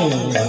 Hare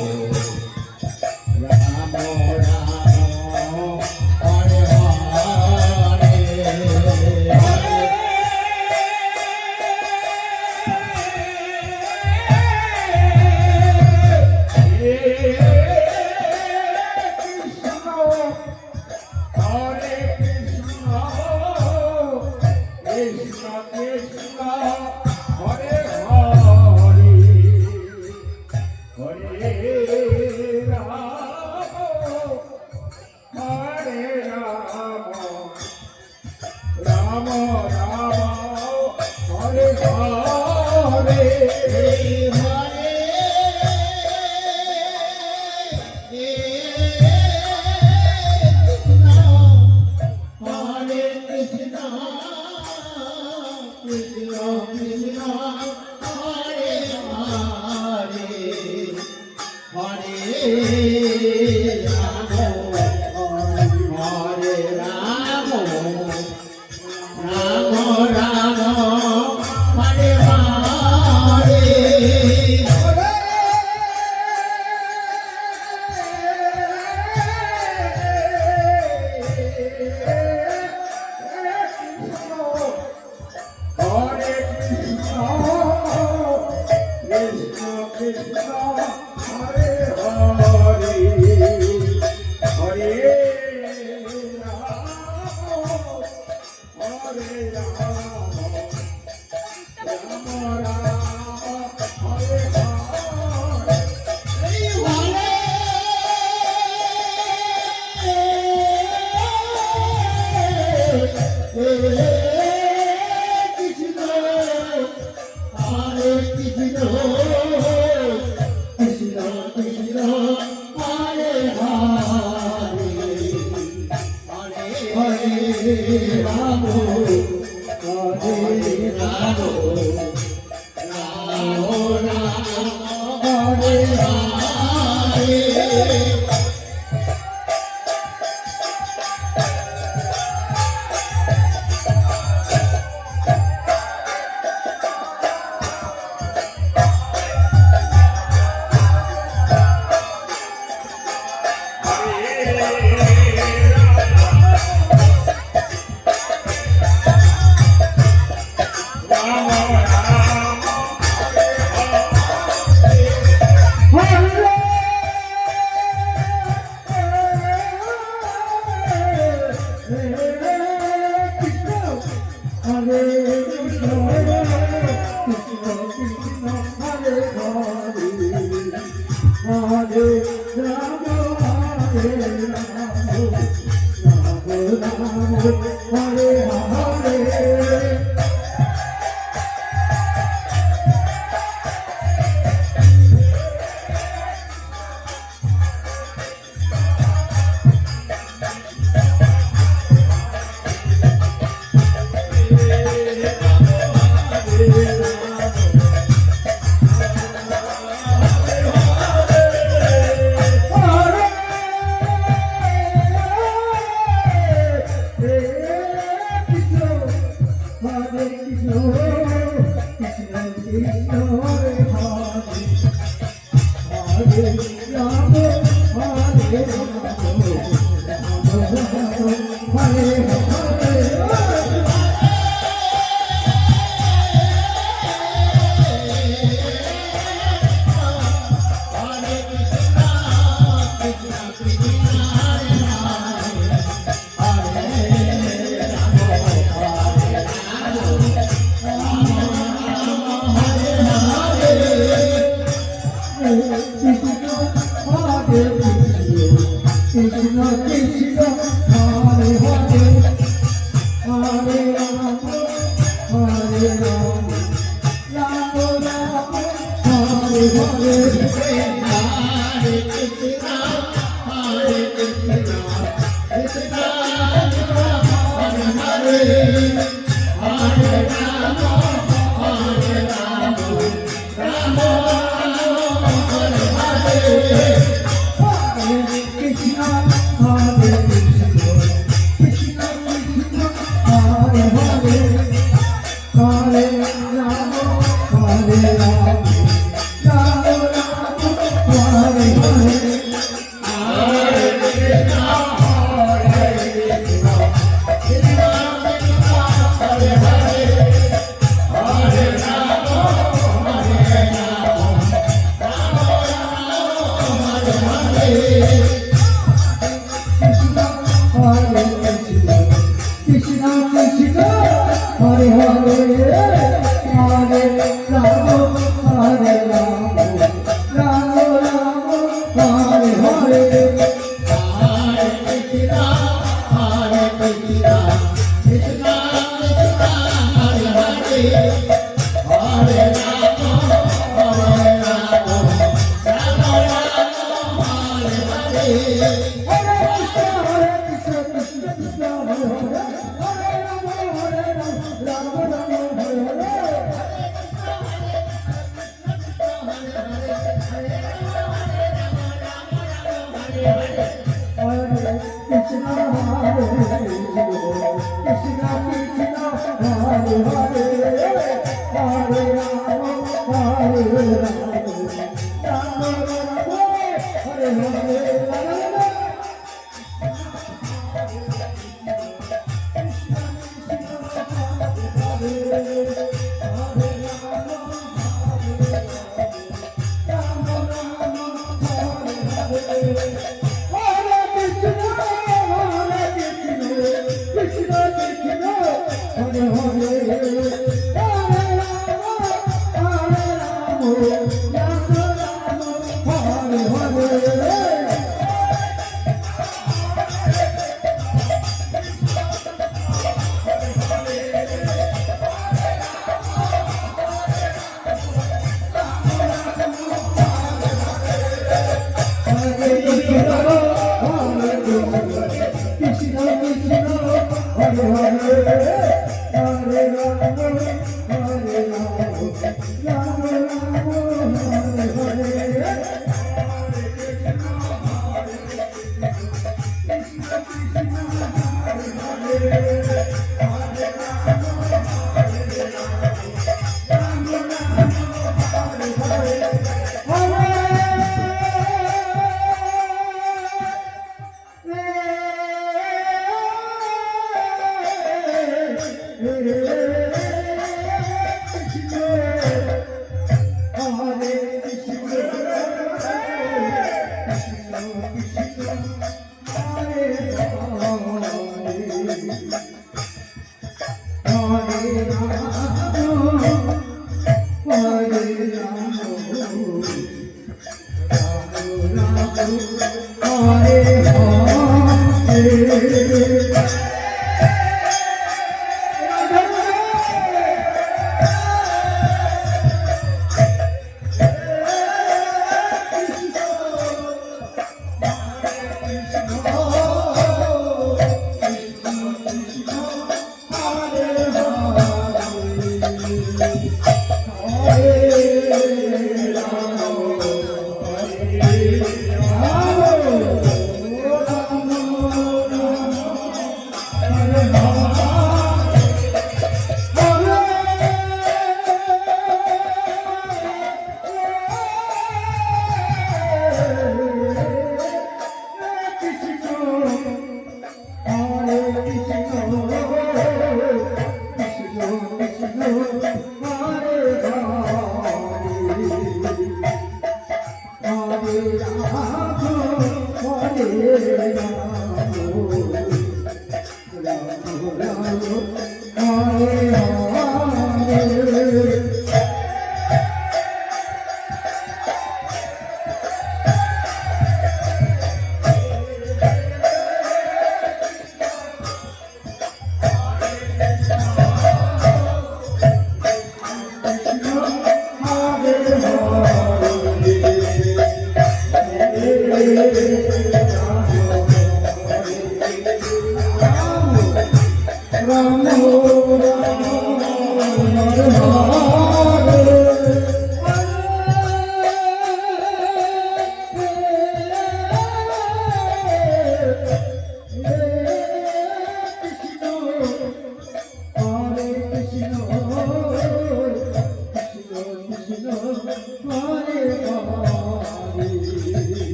Ram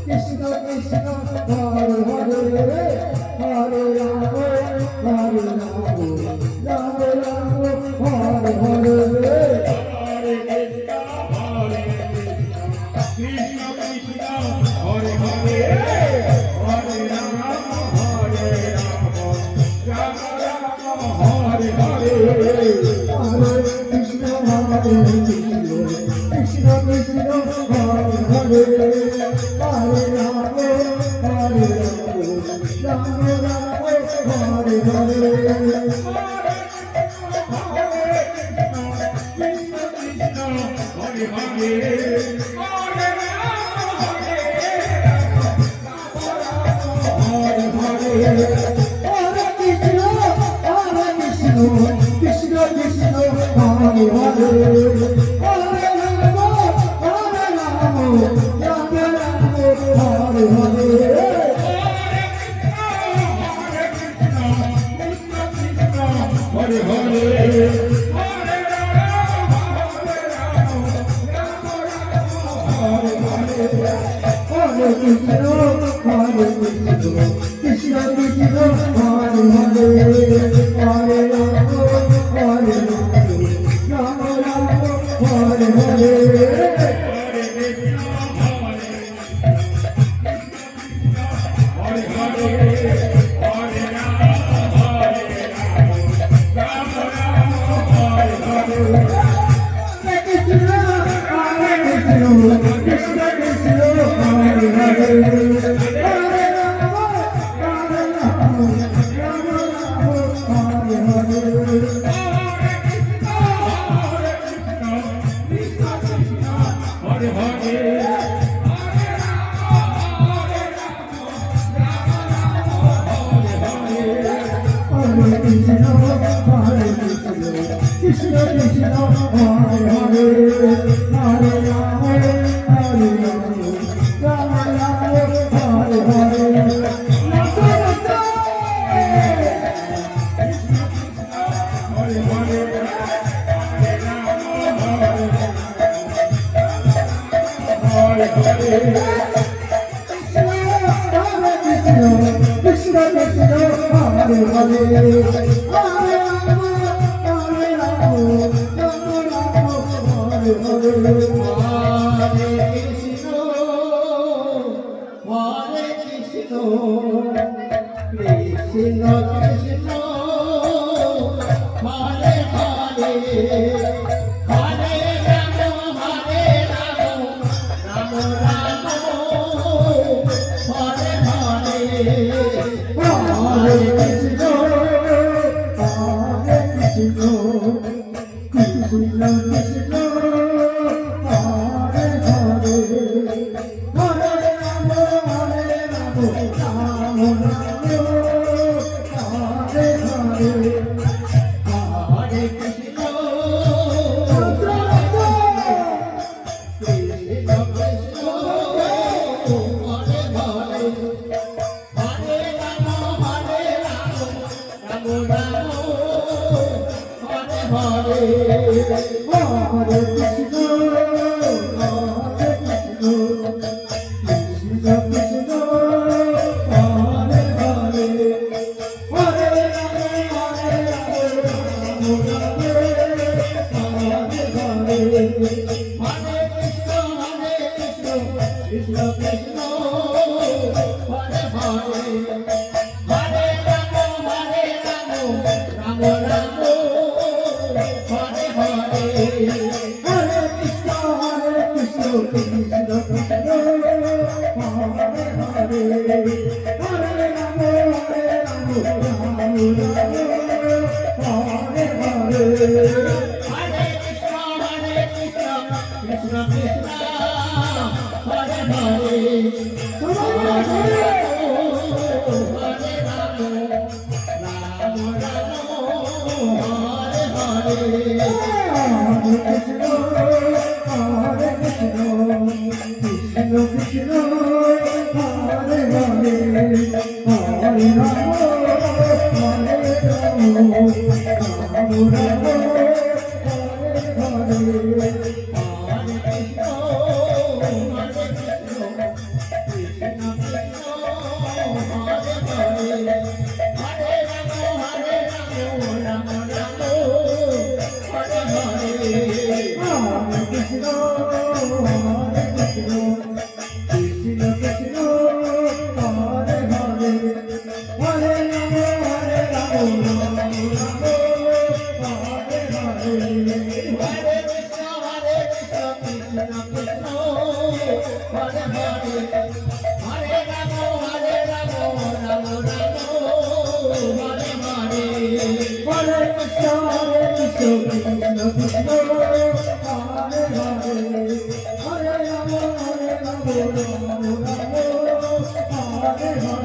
Krishna Krishna Hare Hare Hare Ram Ram Ram Hare Hare Krishna Krishna Hare Hare Hare Ram Ram Ram Hare Hare Krishna Hare Krishna Krishna Hare Hare Hare Ram Ram Hare Hare Krishna Krishna Hare Hare Hare Ram Ram Ram Hare Hare Hare Hare Hare Krishna Hare Krishna Krishna Krishna Hare Hare Hare Ram Ram Ram Hare Hare Krishna Krishna Hare Hare Hare Ram Ram Hare Hare Krishna Krishna Hare Hare Hare Ram Hare Hare Hare Krishna Krishna Krishna Hare Hare Hare Ram Ram Ram Hare Hare Hare Krishna Krishna Krishna Krishna Hare Hare Hare Ram Ram Ram Hare Hare Hare Krishna Krishna Krishna Hare Hare Hare Ram Ram Ram Hare Hare Krishna Krishna Krishna Hare Hare Hare Ram Hare Hare Krishna Krishna Hare Hare Hare Ram Ram Ram Hare Hare Hare Krishna Krishna Krishna Hare Hare Hare Ram Ram Ram Hare Hare Krishna Krishna Hare Hare Hare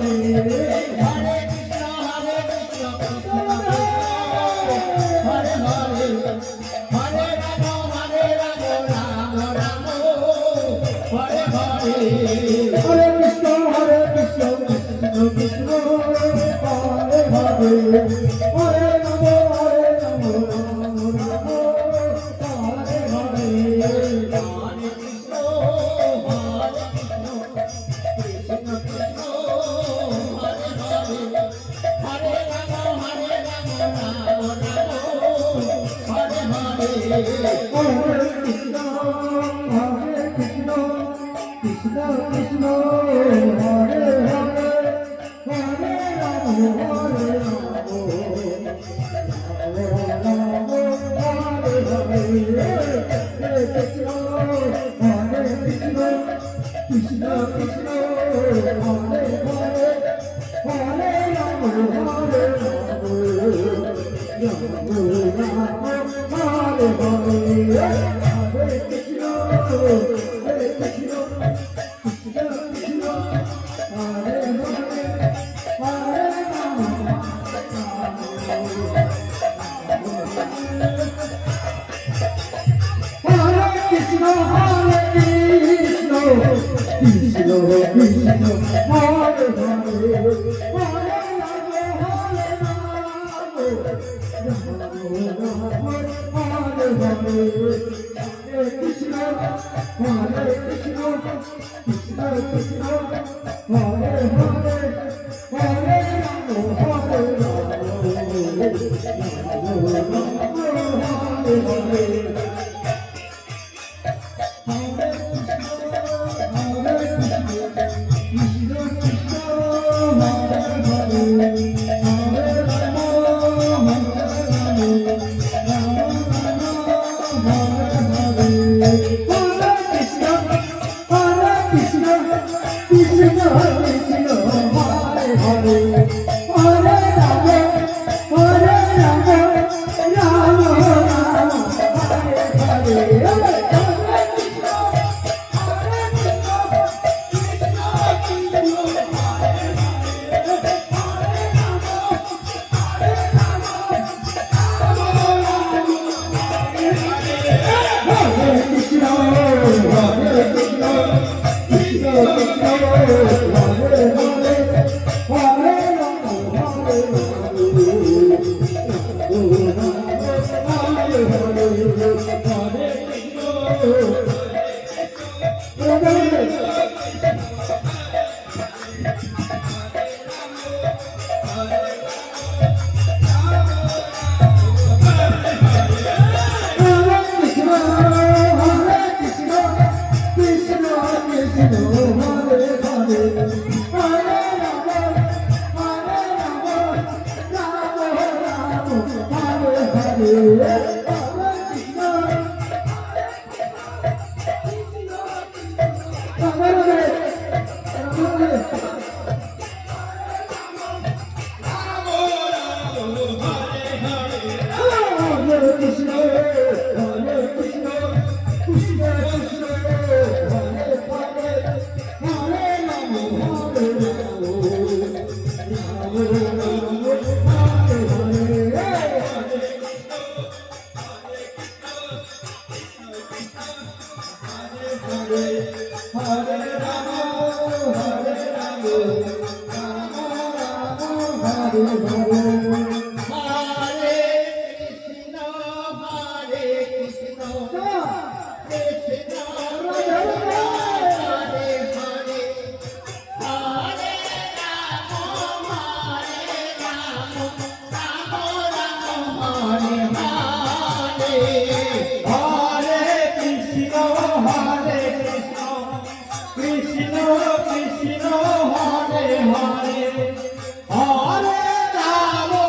Rama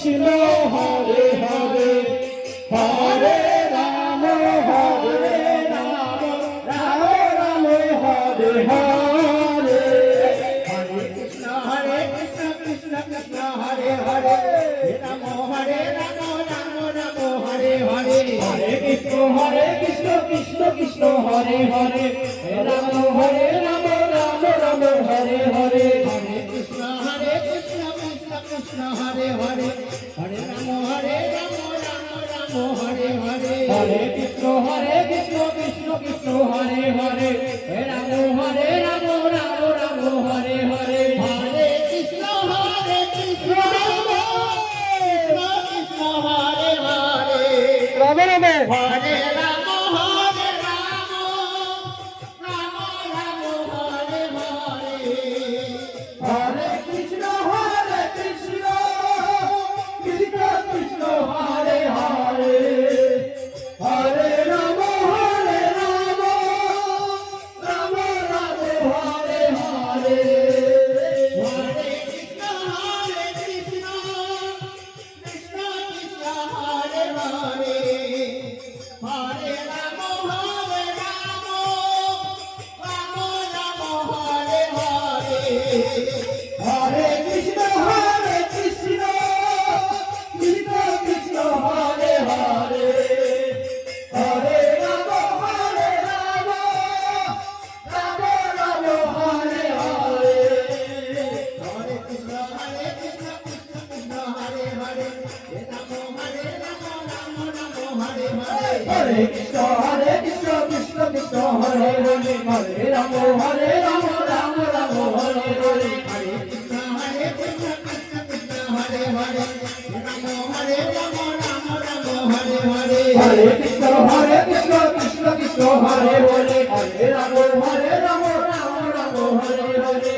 Krishna Hare Hare Hare Ram Hare Ram Ram Ram Hare Hare Hare Krishna Krishna Krishna Hare Hare Ram Hare Ram Ram Ram Hare Hare Hare Krishna Krishna Krishna Hare Hare Ram Hare Ram Ram Ram Hare Hare Hare Krishna Krishna Krishna Hare Hare Hare Ram Ram Ram Hare Hare Hare Krishna Krishna Krishna Hare Hare Ram Ram Ram Hare Hare Hare Krishna Krishna Krishna Hare Hare Ram Ram Hare Ram Hare Ram Ram Ram Hare Hare Hare Krishna Krishna Krishna Krishna Hare Hare Hare Ram Ram Ram Hare Hare Hare Krishna Krishna Krishna Krishna Hare Hare Hare Ram Ram Ram Hare Hare Hare Krishna Krishna Krishna Krishna Hare Hare Hare Ram Ram Ram Ram Hare Hare Hare Krishna Krishna Krishna Hare Hare Ram Ram Ram Hare Hare Hare Krishna Krishna Krishna Hare Hare Hare Ram Ram Ram Hare Hare Hare Krishna Krishna Krishna Hare Hare Ram Ram Ram Hare Hare Hare Krishna Krishna Krishna Hare Hare Hare Ram Ram Ram Hare Hare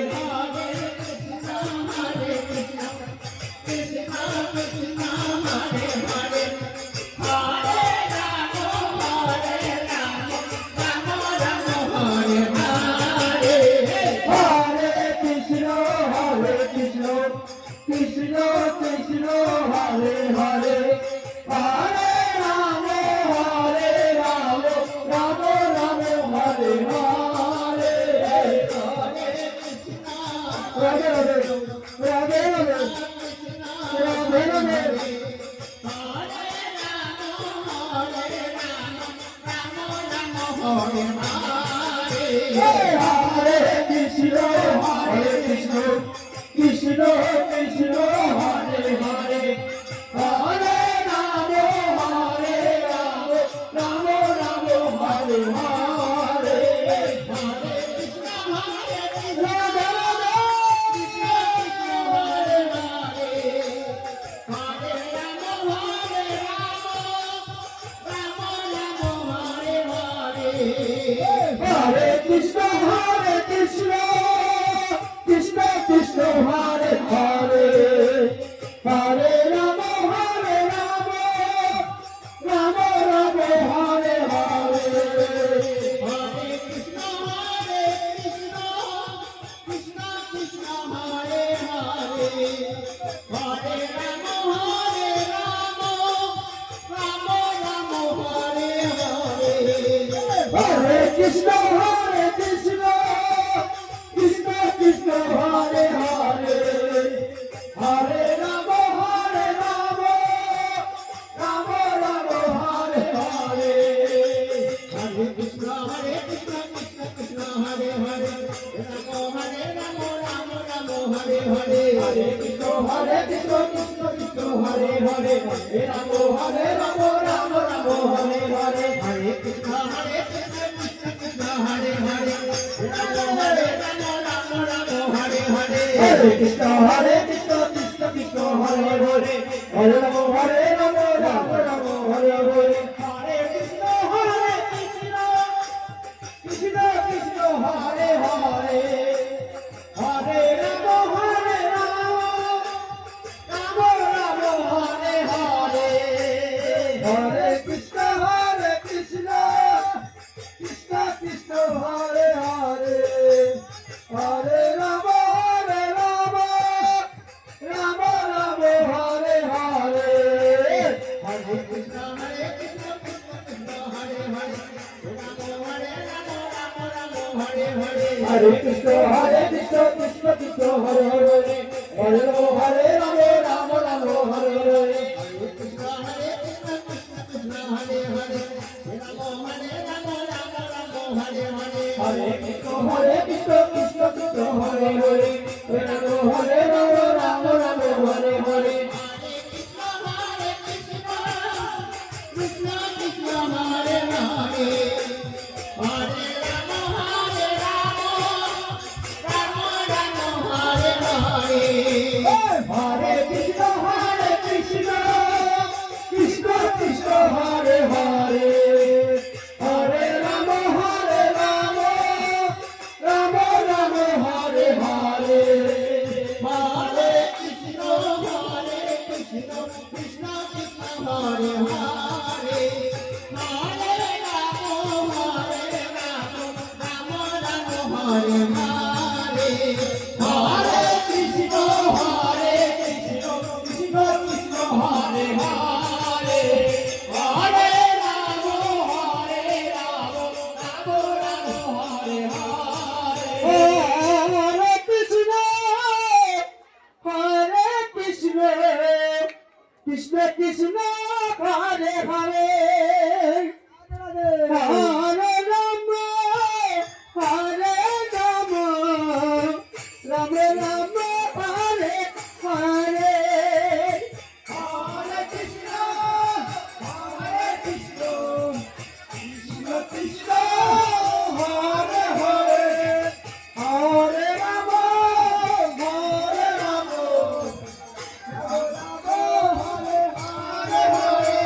Krishna Krishna Hare Hare Hare Ram Ram Ram Hare Hare Radhe Radhe Radhe Radhe Radhe Hare Krishna Krishna Krishna Hare Hare Hare Ram Ram Ram Hare Hare Hare Krishna Radhe Radhe Krishna Krishna Hare Hare Hare Ram Ram Hare Hare Hare Krishna Krishna Krishna Krishna Hare Hare Hare Ram Ram Ram Hare Hare Hare Krishna Krishna Krishna Hare Hare Hare Ram Ram Ram Hare Hare Hare Krishna Krishna Krishna Krishna Hare Hare Hare Ram Ram Ram Hare Hare Hare Krishna Krishna Krishna Hare Hare Ram Ram Hare Hare Hare Krishna Krishna Krishna Hare Hare Hare Ram Ram Hare Hare Hare Krishna Krishna Krishna Hare Hare Ram Hare Krishna Krishna Krishna Hare Hare Hare Ram Ram Hare Hare Hare Krishna Krishna Krishna Hare Hare Hare Ram Ram Ram Hare Hare Hare Krishna Krishna Krishna Hare Hare Hare Ram Hare Hare Ram Ram Ram Hare Hare Krishna Hare Krishna Krishna Krishna Hare Hare Ram Hare Ram Ram Ram Hare Hare Hare Krishna Krishna Krishna Hare Hare Hare Ram Ram Hare Hare Krishna Krishna Hare Hare Hare Ram Ram Ram Hare Hare Hare Krishna Krishna Krishna Hare Hare Hare Ram Ram Ram Hare Hare Hare Krishna Krishna Krishna Hare Hare Hare Ram Ram Ram Hare Hare Hare Krishna Krishna Krishna Hare Hare Hare Ram Ram Ram Hare Hare Hare Krishna Krishna Krishna Hare Hare Hare Ram Ram Ram Hare Hare Hare Krishna Krishna Krishna Hare Hare Hare Ram Hare Ram Hare Hare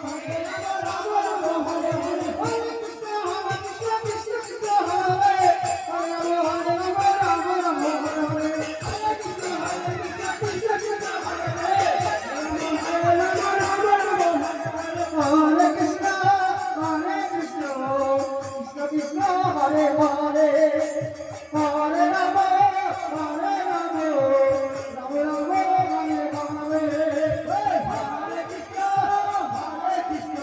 Hare Krishna,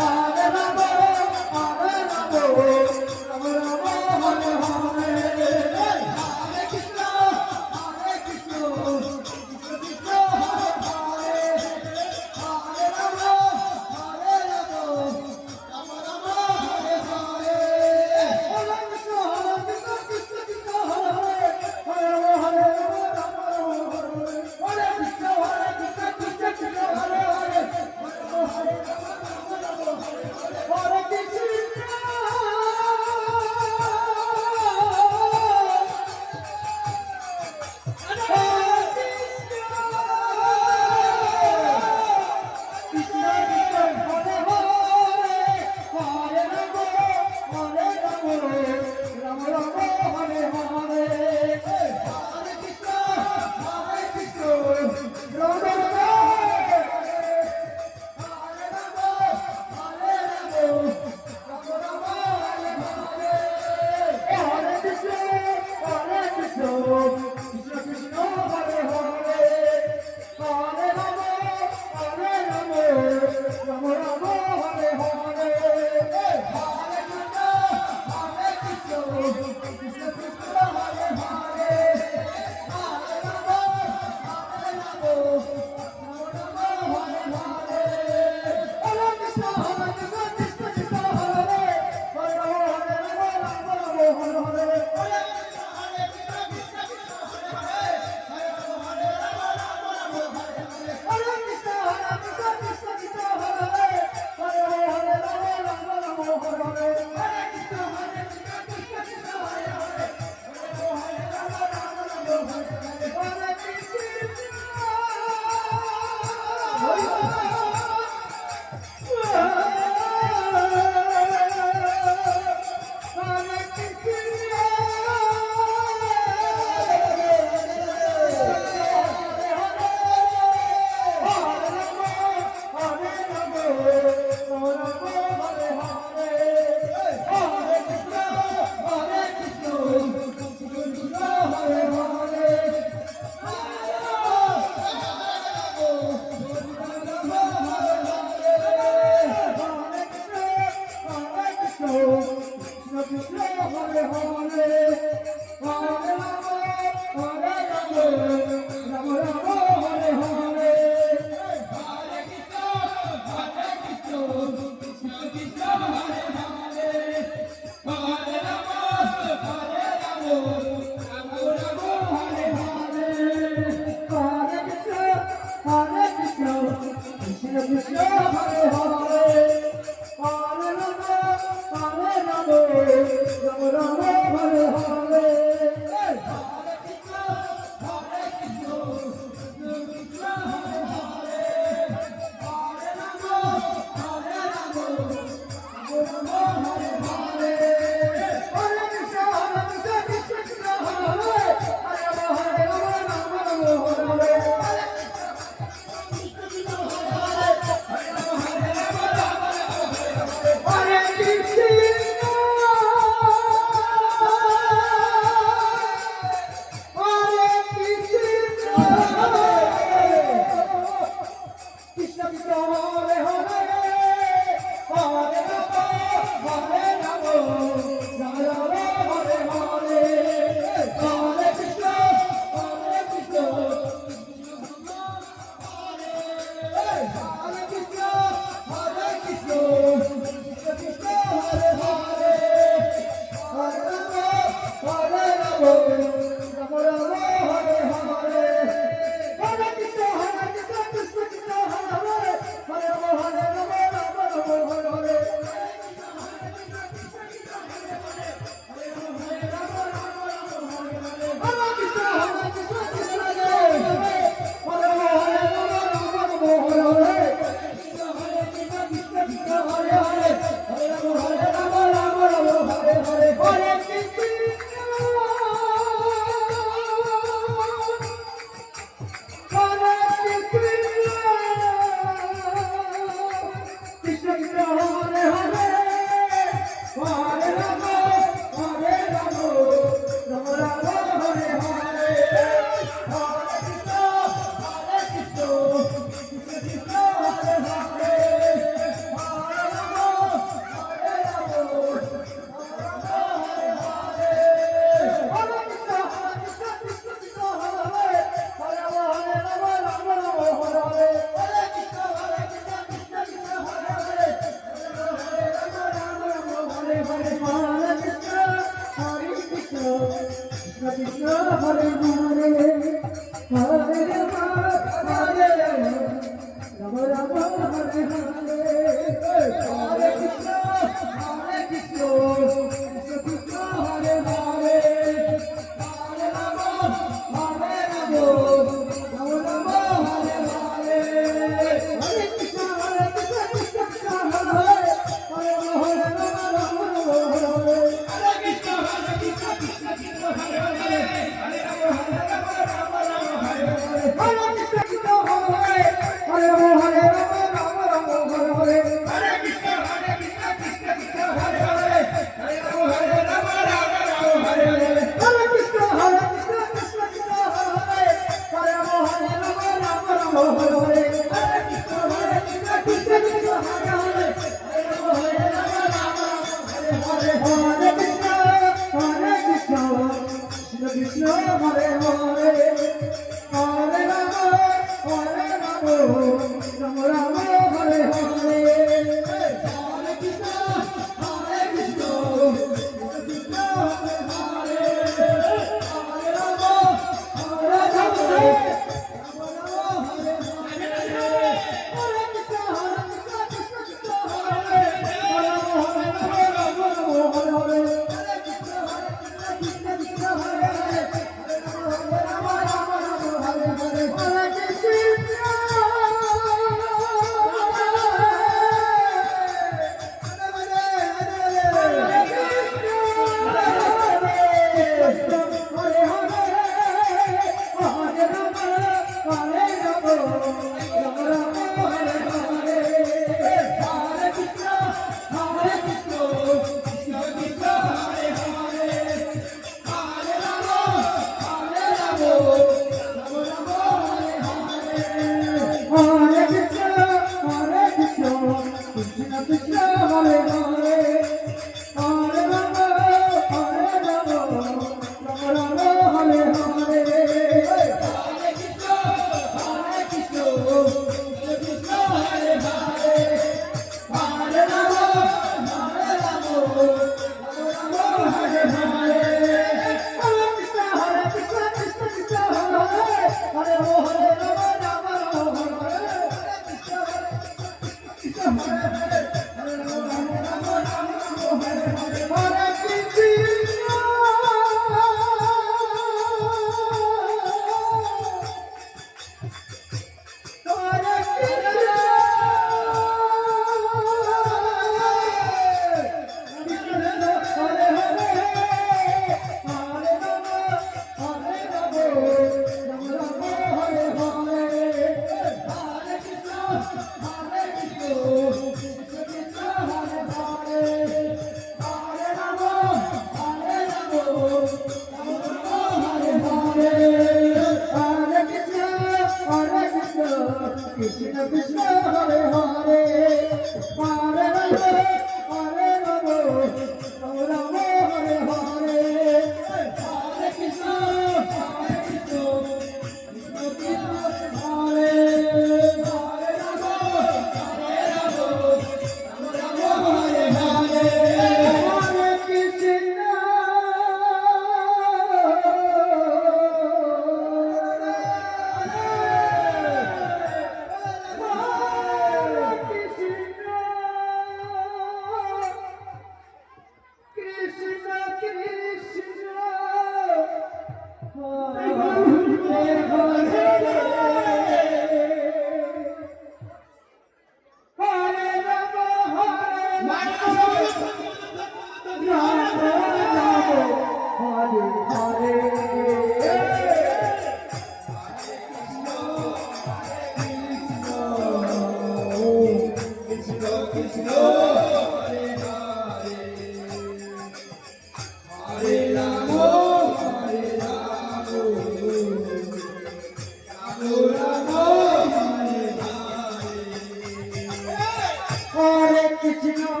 Hare Krishna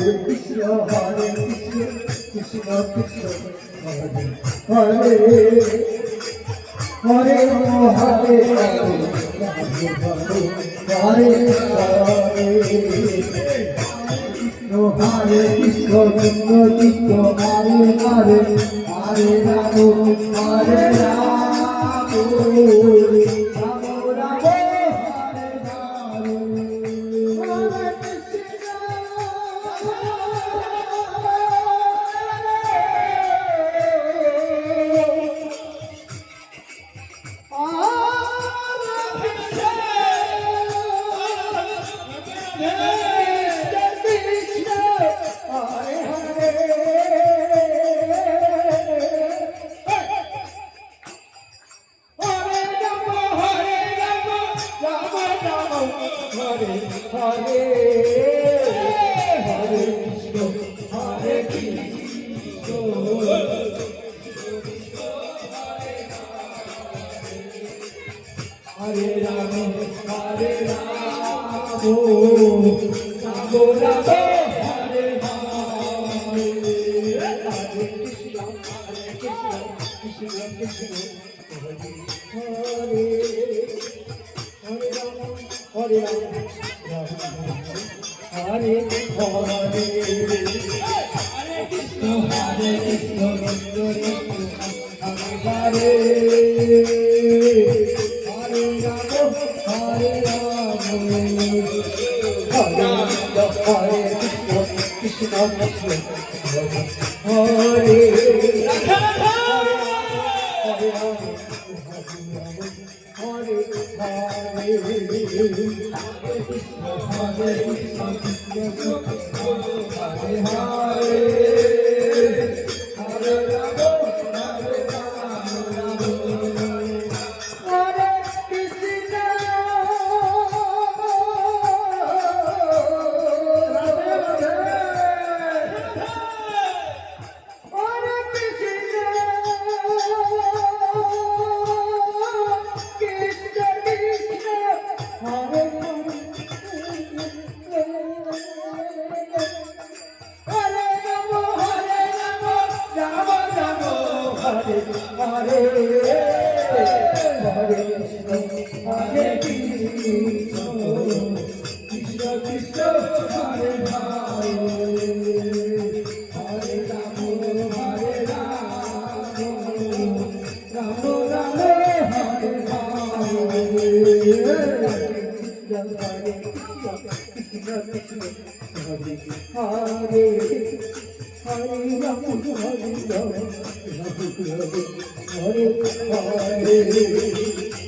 Krishna Krishna Krishna Hare Hare Hare Hare Hare Krishna Krishna Krishna Hare Hare Hare Ram Hare Ram Ram Hare Rama, Hare Rama, Rama Rama, Hare Hare,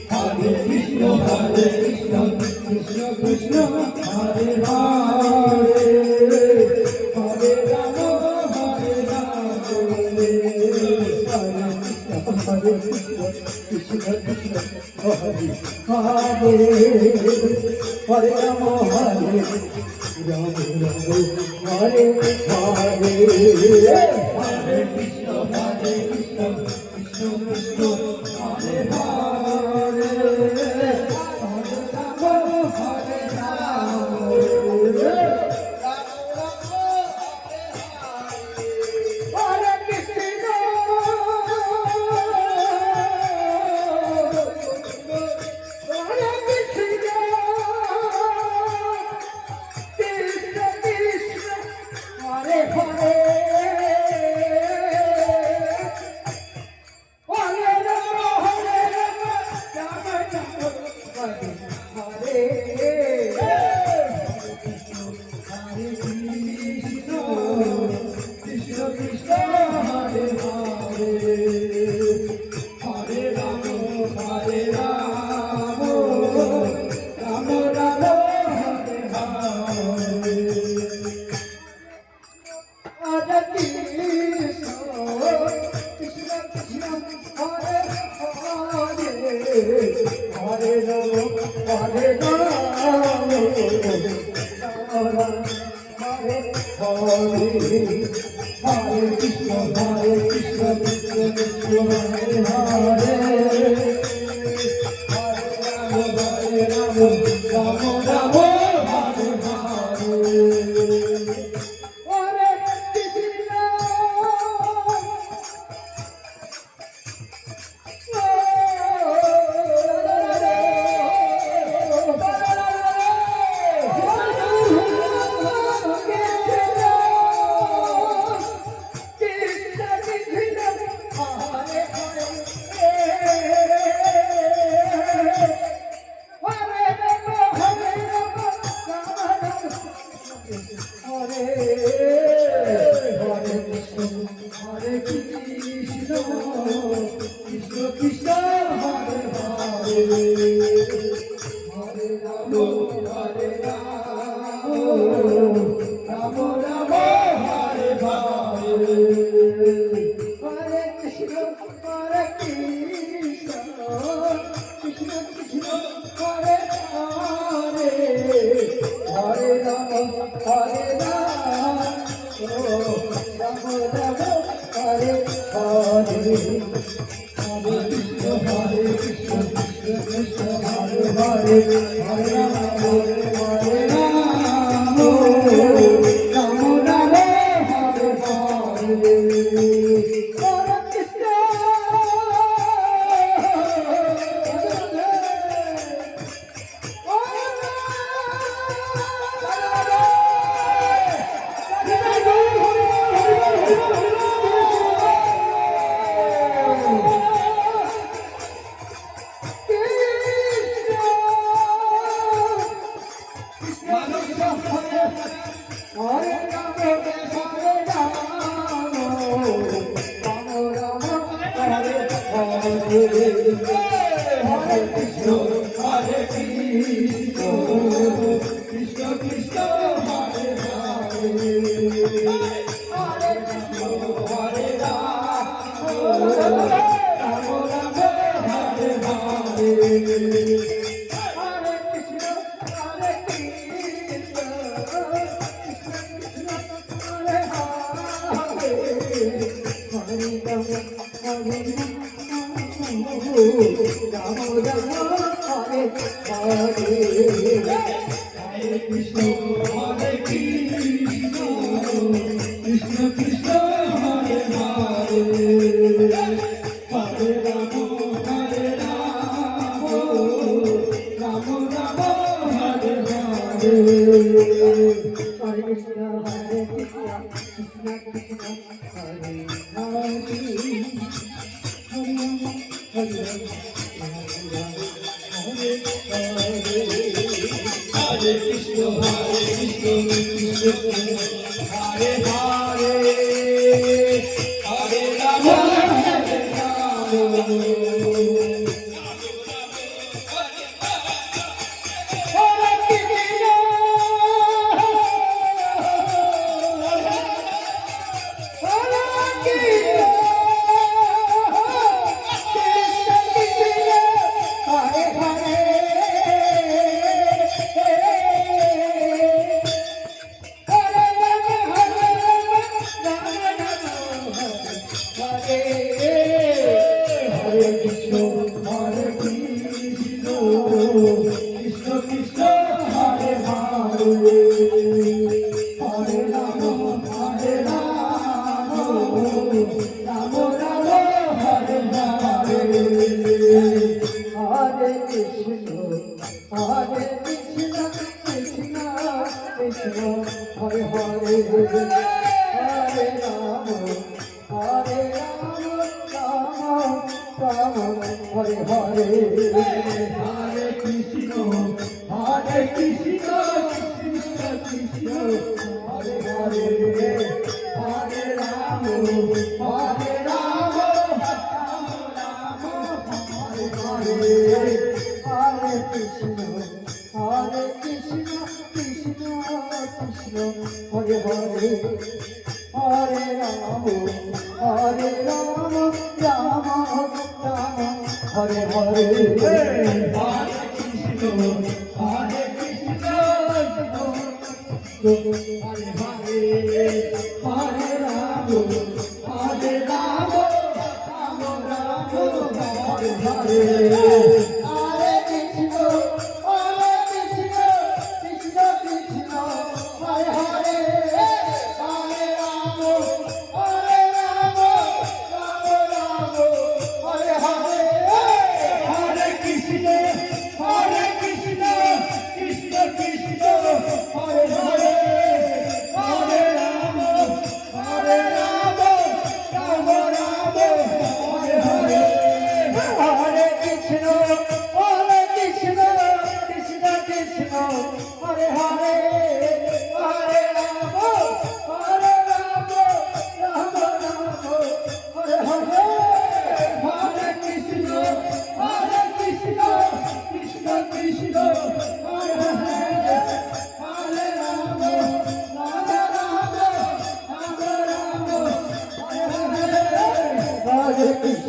Hare Krishna, Krishna Krishna, Hare Hare Rama, Hare Rama, Hare Hare, Hare Krishna, Hare Krishna, Hare Hare Krishna Hare Krishna Krishna Krishna Hare Hare Hare Ram Hare Ram Ram Ram Hare Hare Hare Krishna Hare Krishna Krishna Krishna Hare Hare Hare Ram Hare Ram Ram Ram Hare Hare Hare Krishna Hare Krishna Krishna Krishna Hare Hare Hare Ram Hare Hare Ram Ram Ram Hare Hare Hare Krishna Hare Ram Hare Ram Ram Ram Hare Hare Hare Krishna Hare Krishna Krishna Krishna Hare Hare Hare Krishna Hare Ram Ram Ram Hare Hare Hare Krishna Hare Krishna Hare Krishna Hare Krishna Krishna Krishna Hare Hare Hare Ram Hare Ram Ram Ram Hare Hare Hare Krishna Hare Krishna Krishna Krishna Hare Hare Hare Hare Hare Krishna Hare Krishna Krishna Krishna Hare Hare Hare Ram Hare Hare Krishna Hare Krishna Krishna Krishna Hare Hare Hare Ram Hare Ram Ram Ram Hare Hare Hare Krishna Hare Krishna Krishna Krishna Hare Hare Hare Ram Hare Ram Ram Ram Hare Hare Hare Krishna Hare Krishna Krishna Krishna Hare Hare Hare Ram Hare Ram Ram Ram Hare Hare Hare Krishna Krishna Krishna Hare Hare Hare Ram Ram Ram Hare Hare Hare Krishna Hare Krishna Hare Hare Hare Ram Ram Ram Hare Hare Hare Krishna Krishna Krishna Hare Hare Hare Ram Ram Hare Hare Hare Krishna Krishna Krishna Hare Hare Hare Ram Hare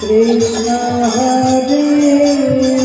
Krishna Hare